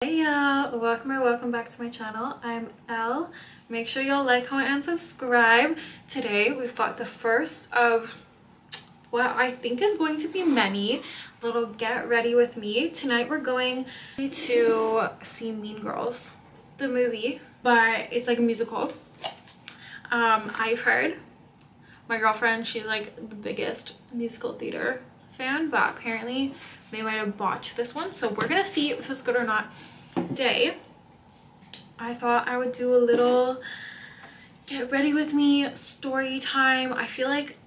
Hey y'all, welcome back to my channel. I'm Elle. Make sure y'all like, comment, and subscribe. Today we've got the first of what I think is going to be many little get ready with me. Tonight we're going to see Mean Girls, the movie, but it's like a musical. I've heard my girlfriend, she's like the biggest musical theater fan, but apparently they might have botched this one, so we're gonna see if it's good or not. Today I thought I would do a little get ready with me story time. I feel like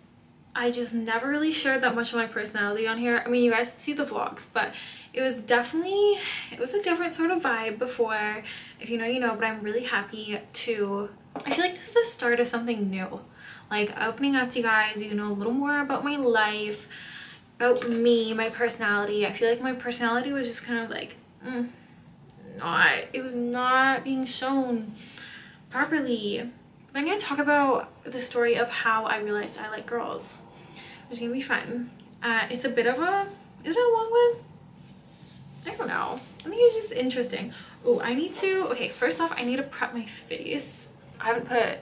I just never really shared that much of my personality on here. I mean, you guys see the vlogs, but it was a different sort of vibe before. If you know, you know, but I'm really happy to, I feel like this is the start of something new, like opening up to you guys, you know, a little more about my life, about me, my personality. I feel like my personality was just kind of like it was not being shown properly. I'm gonna talk about the story of how I realized I like girls, which is gonna be fun. It's a bit of a, is it a long one? I don't know. I think it's just interesting. Oh, I need to, okay, first off, I need to prep my face. I haven't put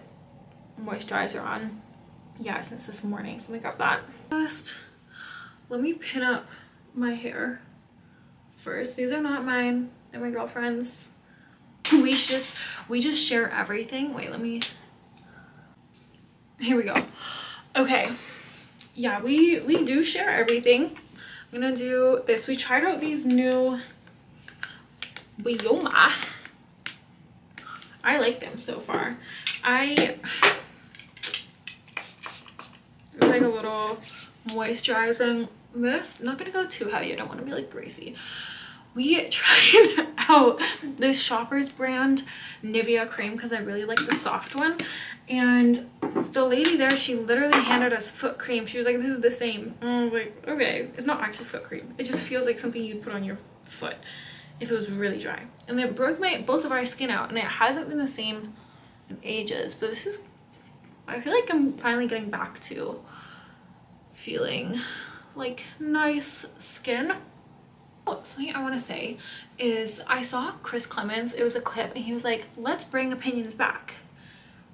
moisturizer on, yeah, since this morning, so let me grab that. First, let me pin up my hair first. These are not mine, they're my girlfriend's. We just share everything. Wait, let me, here we go. Okay, yeah, we do share everything. I'm gonna do this. We tried out these new Bioma. I like them so far. There's like a little moisturizing mist. I'm not gonna go too heavy, I don't want to be like greasy. We tried out this Shoppers brand Nivea cream because I really like the soft one, and the lady there, she literally handed us foot cream. She was like, this is the same. And I was like, okay, it's not actually foot cream, it just feels like something you'd put on your foot if it was really dry. And it broke both of our skin out, and it hasn't been the same in ages, but this is, I feel like I'm finally getting back to feeling like nice skin. Something I want to say is I saw Chris Clemens, it was a clip, and he was like, let's bring opinions back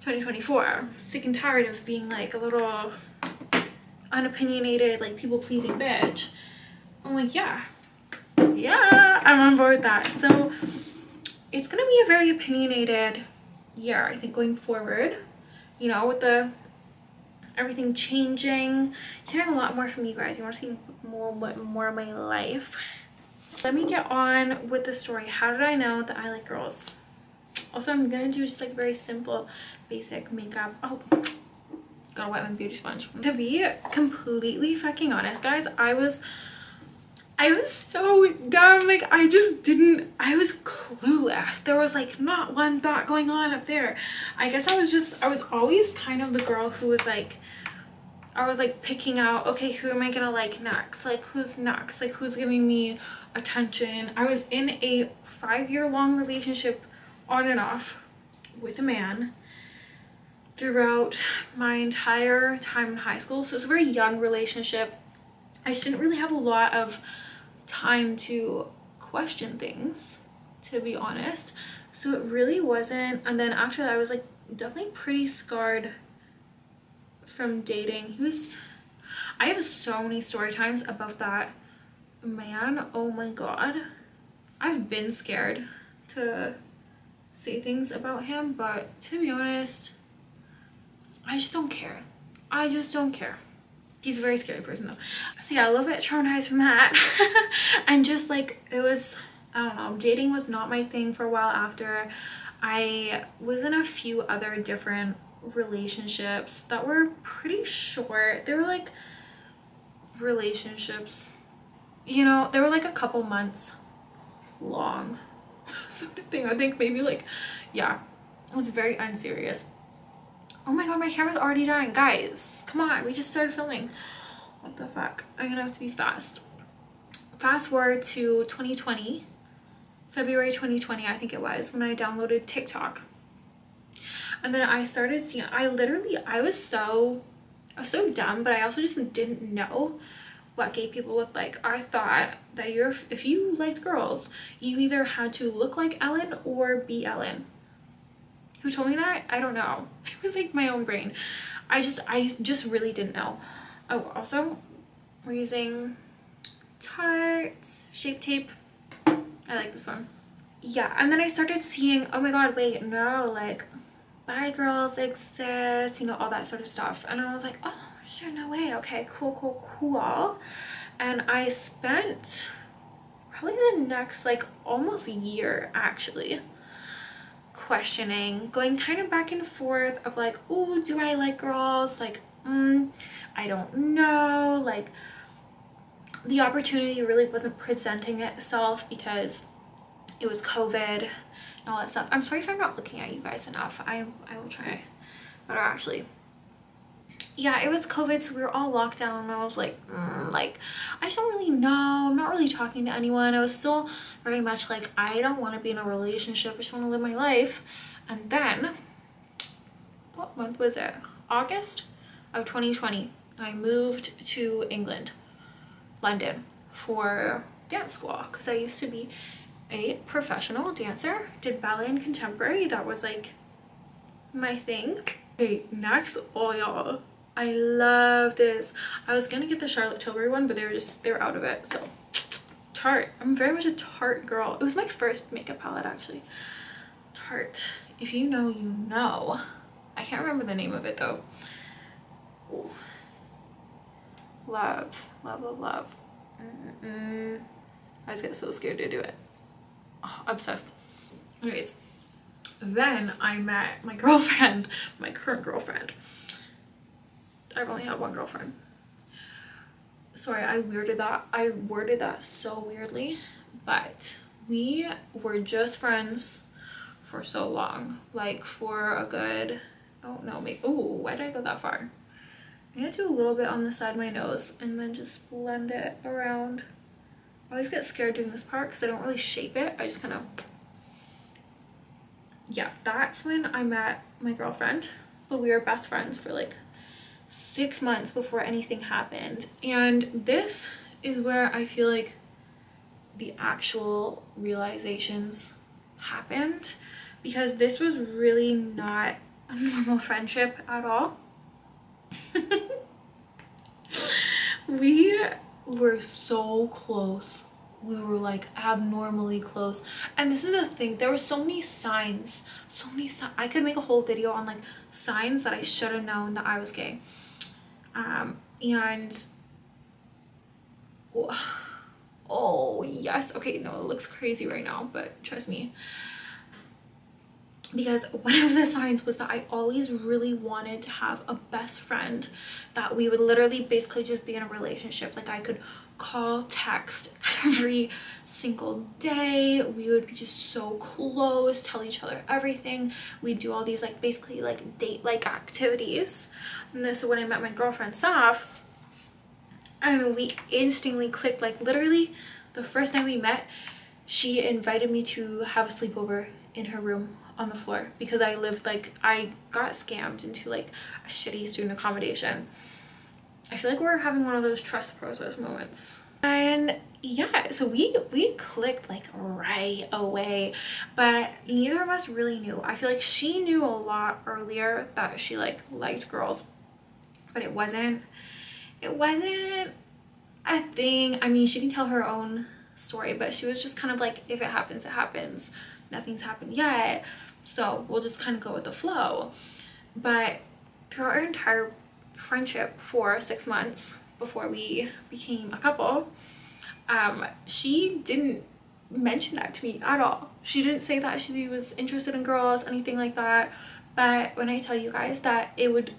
2024. Sick and tired of being like a little unopinionated, like people-pleasing bitch. I'm like, yeah, I'm on board with that. So it's gonna be a very opinionated year, I think, going forward, you know, with the everything changing, hearing a lot more from you guys. You want to see more of my life. Let me get on with the story. How did I know that I like girls? Also, I'm gonna do just like very simple basic makeup. Oh, gotta wet my beauty sponge. To be completely fucking honest, guys, I was so dumb. Like, I was clueless. There was like not one thought going on up there. I guess I was always kind of the girl who was like, I was like picking out, okay, who am I gonna like next? Like, who's next? Like, who's giving me attention? I was in a 5-year-long relationship on and off with a man throughout my entire time in high school. So it's a very young relationship. I just didn't really have a lot of time to question things, to be honest. So it really wasn't. And then after that, I was like definitely pretty scarred from dating. I have so many story times about that man. Oh my god, I've been scared to say things about him, but to be honest, I just don't care. I just don't care. He's a very scary person though. So yeah, a little bit traumatized from that. And just like, it was, I don't know, dating was not my thing for a while after. I was in a few other different relationships that were pretty short. They were like relationships, you know, they were like a couple months long. Something, I think maybe like, yeah, it was very unserious. Oh my god, my camera's already dying. Guys, come on, we just started filming. What the fuck? I'm gonna have to be fast. Fast forward to 2020, February 2020, I think it was, when I downloaded TikTok. And then I started seeing, I was so dumb, but I also just didn't know what gay people look like. I thought that if you liked girls, you either had to look like Ellen or be Ellen. Who told me that? I don't know. It was like my own brain. I just really didn't know. Oh, also, we're using Tarte's Shape Tape. I like this one. Yeah, and then I started seeing, oh my god, wait, no, like, bi girls exist, you know, all that sort of stuff. And I was like, oh, sure, no way. Okay, cool. And I spent probably the next, like, almost a year, actually, questioning, going kind of back and forth of like, oh, do I like girls? Like, I don't know. Like, the opportunity really wasn't presenting itself because it was COVID and all that stuff. I'm sorry if I'm not looking at you guys enough. I will try better, actually. Yeah, it was COVID, so we were all locked down, and I was like, like, I just don't really know. I'm not really talking to anyone. I was still very much like, I don't want to be in a relationship. I just want to live my life. And then, what month was it? August of 2020, I moved to England, London, for dance school, because I used to be a professional dancer, did ballet and contemporary. That was like my thing. Okay, next, oh y'all, I love this. I was gonna get the Charlotte Tilbury one, but they're out of it. So Tarte, I'm very much a Tarte girl. It was my first makeup palette, actually. Tarte, if you know, you know. I can't remember the name of it though. Ooh. Love. I just get so scared to do it. Oh, obsessed. Anyways, then I met my girlfriend, my current girlfriend. I've only had one girlfriend. Sorry, I worded that so weirdly, but we were just friends for so long, like for a good, oh no, maybe, oh, why did I go that far? I'm gonna do a little bit on the side of my nose and then just blend it around. I always get scared doing this part because I don't really shape it. I just kind of, yeah, that's when I met my girlfriend, but we were best friends for like 6 months before anything happened. And this is where I feel like the actual realizations happened, because this was really not a normal friendship at all. We were so close. We were like abnormally close. And this is the thing, there were so many signs, I could make a whole video on like signs that I should have known that I was gay. And oh yes, okay, no, it looks crazy right now, but trust me, because one of the signs was that I always really wanted to have a best friend that we would literally basically just be in a relationship. Like I could call, text every single day. We would be just so close, tell each other everything. We'd do all these like basically like date-like activities. And this is when I met my girlfriend Saff, and we instantly clicked. Like literally the first night we met, she invited me to have a sleepover in her room on the floor, because I lived like, I got scammed into like a shitty student accommodation. I feel like we're having one of those trust process moments. And yeah, so we clicked like right away, but neither of us really knew. I feel like she knew a lot earlier that she like liked girls, but it wasn't a thing. I mean, she can tell her own story, but she was just kind of like, if it happens, it happens. Nothing's happened yet, so we'll just kind of go with the flow. But through our entire friendship for 6 months before we became a couple, she didn't mention that to me at all. She didn't say that she was interested in girls, anything like that. But when I tell you guys that it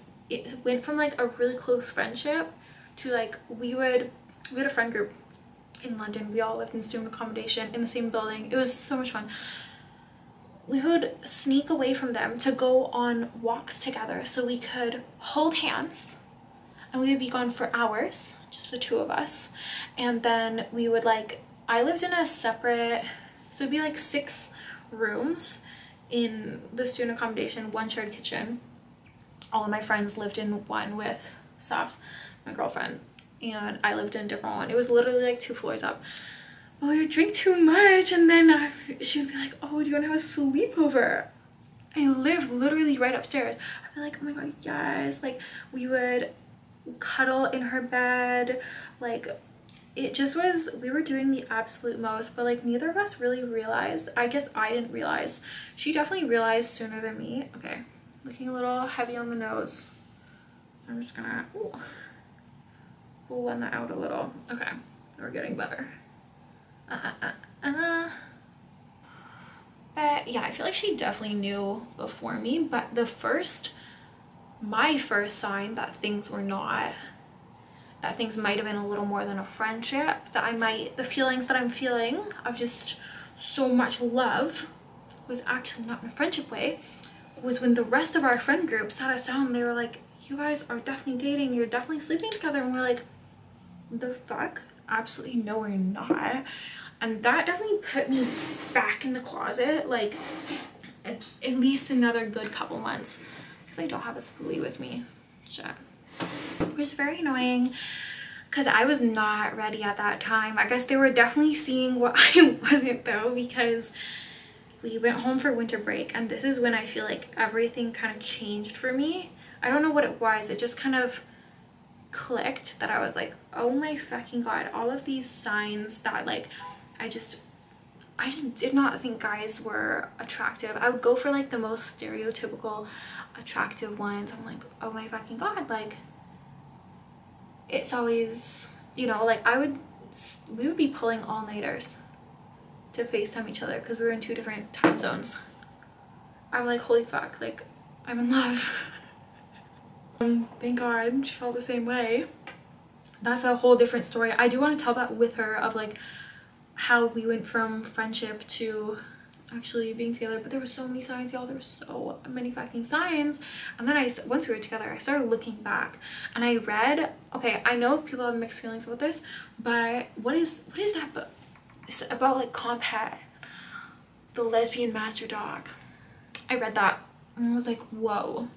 went from like a really close friendship to like, we had a friend group in London. We all lived in student accommodation in the same building. It was so much fun. We would sneak away from them to go on walks together so we could hold hands, and we would be gone for hours, just the two of us. And then we would like, I lived in a separate, so it'd be like 6 rooms in the student accommodation, 1 shared kitchen. All of my friends lived in one with Saf, my girlfriend. and I lived in a different one. It was literally like 2 floors up. But we would drink too much, and then she would be like, oh, do you want to have a sleepover? I lived literally right upstairs. I'd be like, oh my god, yes. Like, we would cuddle in her bed. Like, it just was, we were doing the absolute most, but like neither of us really realized. I guess I didn't realize. She definitely realized sooner than me. Okay, looking a little heavy on the nose. I'm just gonna blend that out a little. Okay, we're getting better. But yeah, I feel like she definitely knew before me, but my first sign that things were not, that things might have been a little more than a friendship, that the feelings that I'm feeling of just so much love was actually not in a friendship way, was when the rest of our friend group sat us down and they were like, you guys are definitely dating, you're definitely sleeping together, and we're like, the fuck? Absolutely no, we're not. And that definitely put me back in the closet, like at least another good couple months, because I don't have a spoolie with me. Shit. Which is very annoying because I was not ready at that time. I guess they were definitely seeing what I wasn't though, because we went home for winter break, and this is when I feel like everything kind of changed for me. I don't know what it was. It just kind of clicked that I was like, oh my fucking god, all of these signs that like I just did not think guys were attractive. I would go for like the most stereotypical attractive ones. I'm like, oh my fucking god, like it's always, you know, like we would be pulling all-nighters to FaceTime each other because we were in 2 different time zones. I'm like, holy fuck, like I'm in love. Thank god she felt the same way. That's a whole different story. I do want to tell that with her, of like how we went from friendship to actually being together, but there were so many signs, y'all. There were so many fucking signs. And then once we were together, I started looking back and I read, okay, I know people have mixed feelings about this, but what is that book? It's about like Compet, the lesbian master dog. I read that and I was like, whoa,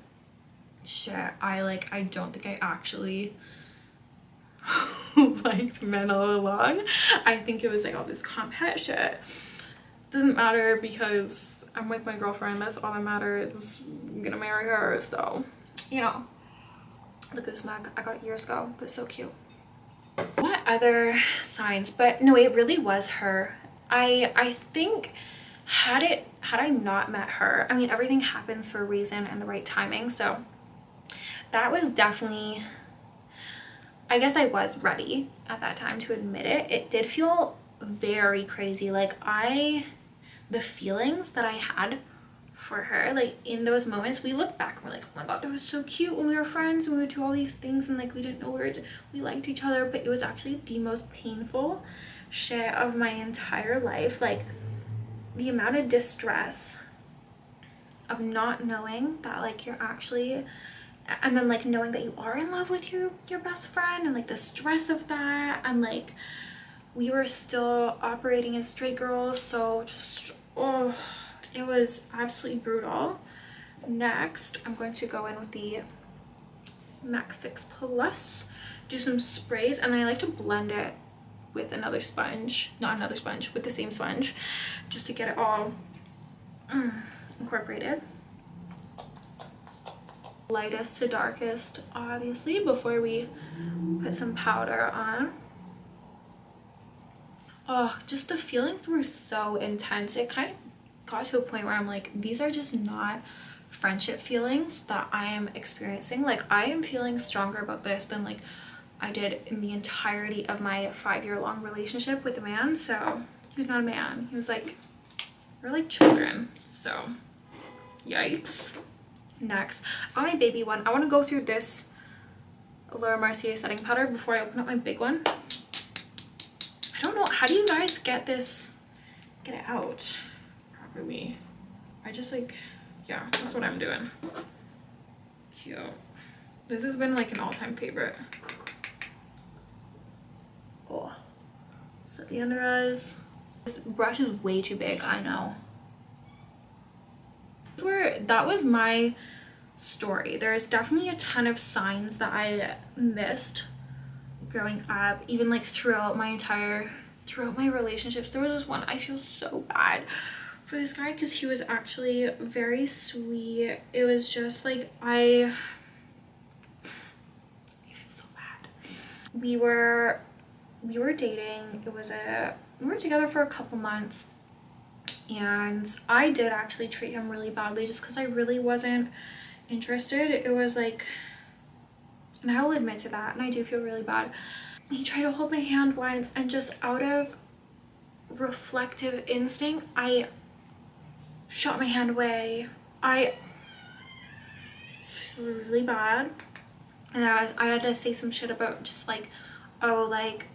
shit, I don't think I actually liked men all along. I think it was like all this Compet shit. Doesn't matter because I'm with my girlfriend. That's all that matters. I'm gonna marry her, so you know. Look at this mug. I got it years ago, but it's so cute. What other signs? But no, it really was her. I think had I not met her, I mean, everything happens for a reason and the right timing, so that was definitely, I guess I was ready at that time to admit it. It did feel very crazy. Like the feelings that I had for her, like in those moments, we look back and we're like, oh my god, that was so cute when we were friends and we would do all these things and like we didn't know we liked each other, but it was actually the most painful shit of my entire life. Like the amount of distress of not knowing that like you're actually, and then like knowing that you are in love with your best friend, and like the stress of that, and like we were still operating as straight girls, so just, oh, it was absolutely brutal. Next, I'm going to go in with the MAC Fix Plus, do some sprays, and then I like to blend it with another sponge, not another sponge, with the same sponge, just to get it all incorporated. Lightest to darkest, obviously, before we put some powder on. Oh, just the feelings were so intense. It kind of got to a point where I'm like, these are just not friendship feelings that I am experiencing. Like I am feeling stronger about this than like I did in the entirety of my 5-year-long relationship with a man. So he was not a man. He was like, we're like children. So yikes. Next, I got my baby one. I want to go through this Laura Mercier setting powder before I open up my big one. I don't know, how do you guys get it out properly? I just like, yeah, that's what I'm doing. Cute. This has been like an all-time favorite. Oh, set the under eyes. This brush is way too big, I know. That was my story. There's definitely a ton of signs that I missed growing up, even like throughout my relationships. There was this one, I feel so bad for this guy because he was actually very sweet. It was just like I feel so bad. We were dating. We were together for a couple months, and I did actually treat him really badly just because I really wasn't interested. It was like, and I will admit to that, and I do feel really bad. He tried to hold my hand once, and just out of reflective instinct, I shot my hand away. I feel really bad, and I had to say some shit about just like, oh, like,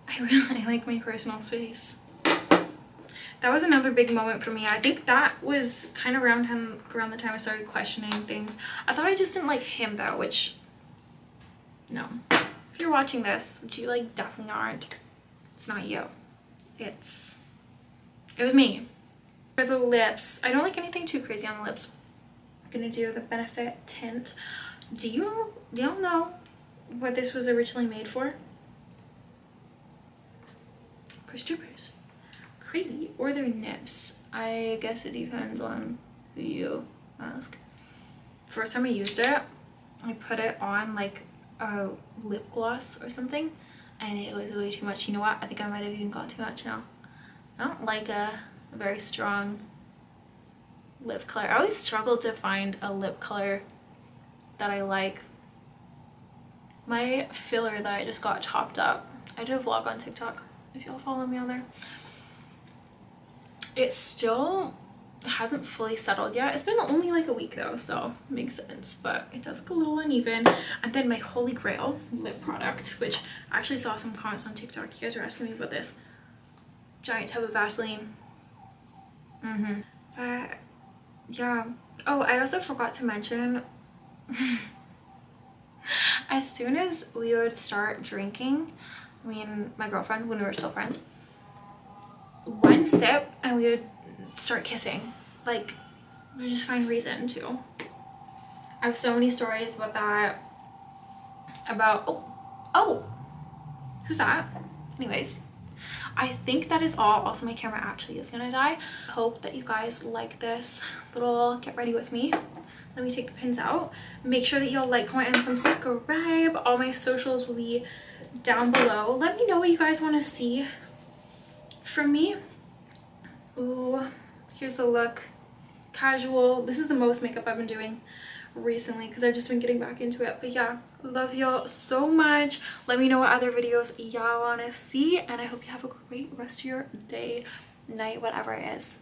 I really like my personal space. That was another big moment for me. I think that was kind of around the time I started questioning things. I thought I just didn't like him though, which, no. If you're watching this, which you like definitely aren't, it's not you. It was me. For the lips, I don't like anything too crazy on the lips. I'm gonna do the Benefit tint. Do y'all know what this was originally made for? For strippers. Crazy. Or their nips. I guess it depends on who you ask. First time I used it, I put it on like a lip gloss or something, and it was way too much. You know what? I think I might have even got too much now. I don't like a very strong lip color. I always struggle to find a lip color that I like. My filler that I just got chopped up, I did a vlog on TikTok if y'all follow me on there. It still hasn't fully settled yet. It's been only like a week though, so it makes sense, but it does look a little uneven. And then my holy grail lip product, which I actually saw some comments on TikTok. You guys were asking me about this. Giant tub of Vaseline. But yeah. Oh, I also forgot to mention, as soon as we would start drinking, me and my girlfriend, when we were still friends, one sip and we would start kissing. Like, we just find reason to. I have so many stories about that. About, oh, who's that? Anyways, I think that is all. Also, my camera actually is gonna die. Hope that you guys like this little get ready with me. Let me take the pins out. Make sure that y'all like, comment, and subscribe. All my socials will be down below. Let me know what you guys want to see from me. Ooh, here's the look. Casual. This is the most makeup I've been doing recently because I've just been getting back into it. But yeah, love y'all so much. Let me know what other videos y'all want to see, and I hope you have a great rest of your day, night, whatever it is.